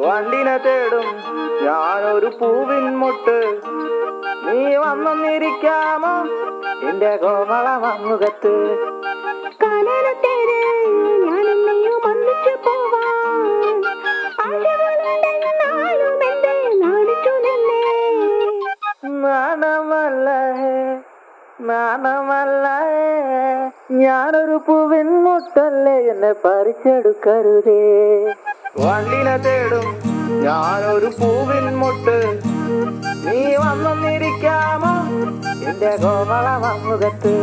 വണ്ടിനെ തേടും ഞാനൊരു പൂവിൻ മുട്ട്. നീ വന്നൊന്നിരിക്കാമോ എന്റെ കോമള മമ്മുഖത്ത്? നാണമല്ല ഞാനൊരു പൂവിൻ മുട്ടല്ലേ, എന്നെ പറിച്ചെടുക്കരുതേ. വണ്ടിനെ തേടും ഞാനൊരു പൂവിൻ മുട്ട്. നീ വന്നൊന്നിരിക്കാമോ എന്റെ കോമള മമ്മുഖത്ത്?